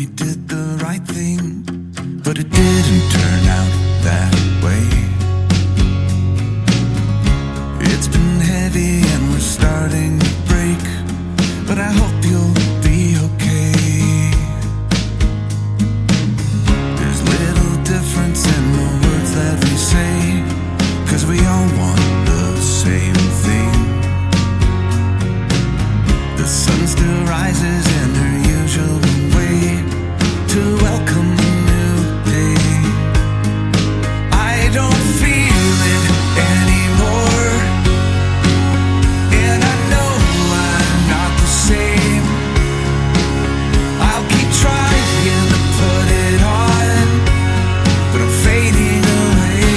we did the right thing, but it didn't turn out that way. It's been heavy and we're starting to break, but I hope you'll be okay. There's little difference in the words that we say, 'cause we all want the same thing. The sun still rises in her usual way to welcome the new day. I don't feel it anymore, and I know I'm not the same. I'll keep trying to put it on, but I'm fading away.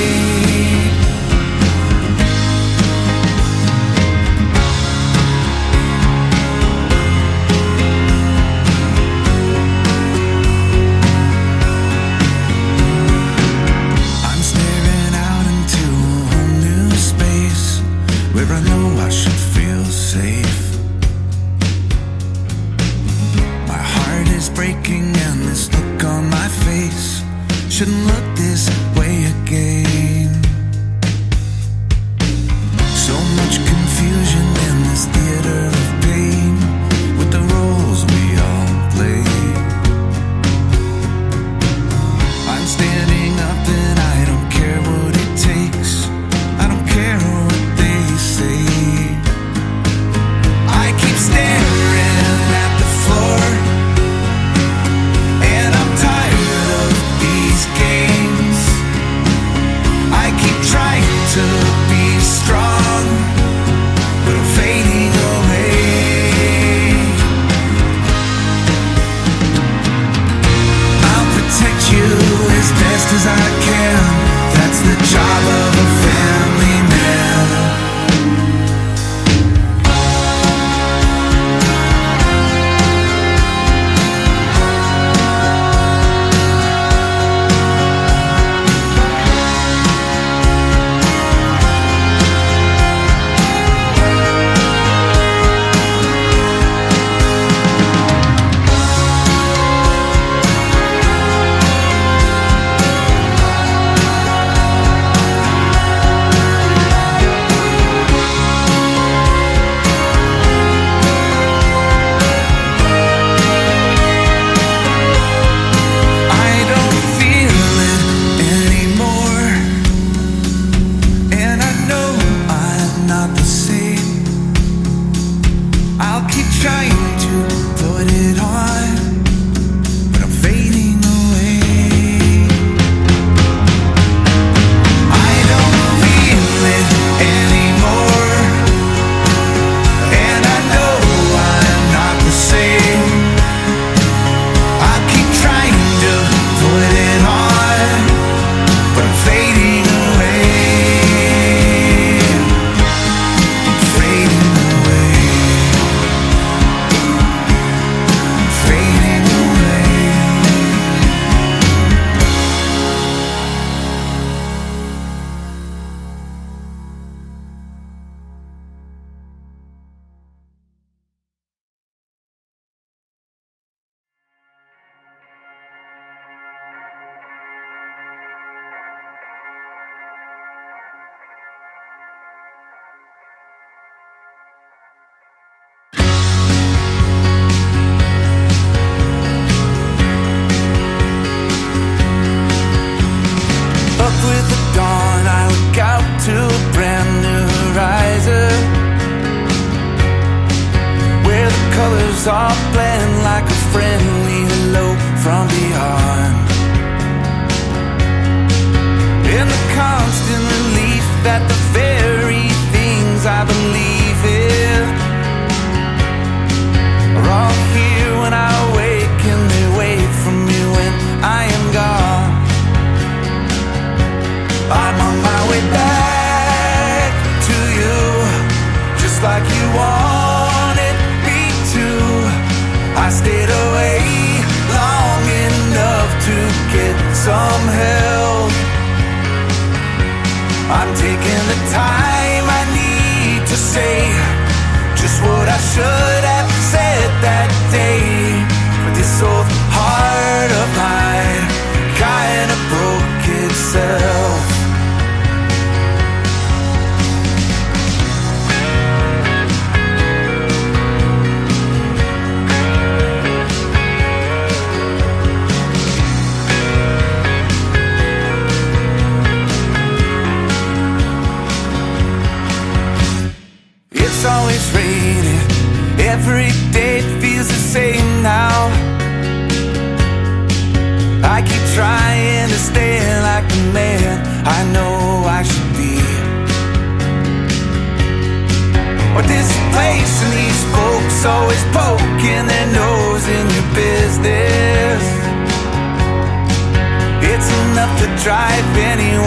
I'm staring out into a whole new space where I know I should feel safe. My heart is breaking and this look on my face shouldn't look this way again. So much confusion in this theater of pain with the roles we all play. I'm standing up and I don't care what it takes. I don't care what they say. I keep staring at the floor, and I'm tired of these games. I keep trying to be strong, but I'm fading away. I'll protect you as best as I can. That's the job of a family man. I don't feel it anymore, and I know I'm not the same. I'll keep trying to put it on, but I'm fading away. I don't feel it anymore, and I know I'm not the same. I keep trying to put it on, but I'm fading away. I'm fading away. I'm fading away. Up with the dawn, I look out to a brand new horizon, where the colors all blend like a friendly hello from beyond. In the constant relief that the very things I believe in are all here when I wake, and they wait for me when I am gone. I'm on my way back to you, just like you wanted me to. I stayed away long enough to get some help. I'm taking the time I need to say just what I should have said that day. But this old heart I know I should be. But this place and these folks always poking their nose in your business. It's enough to drive anyone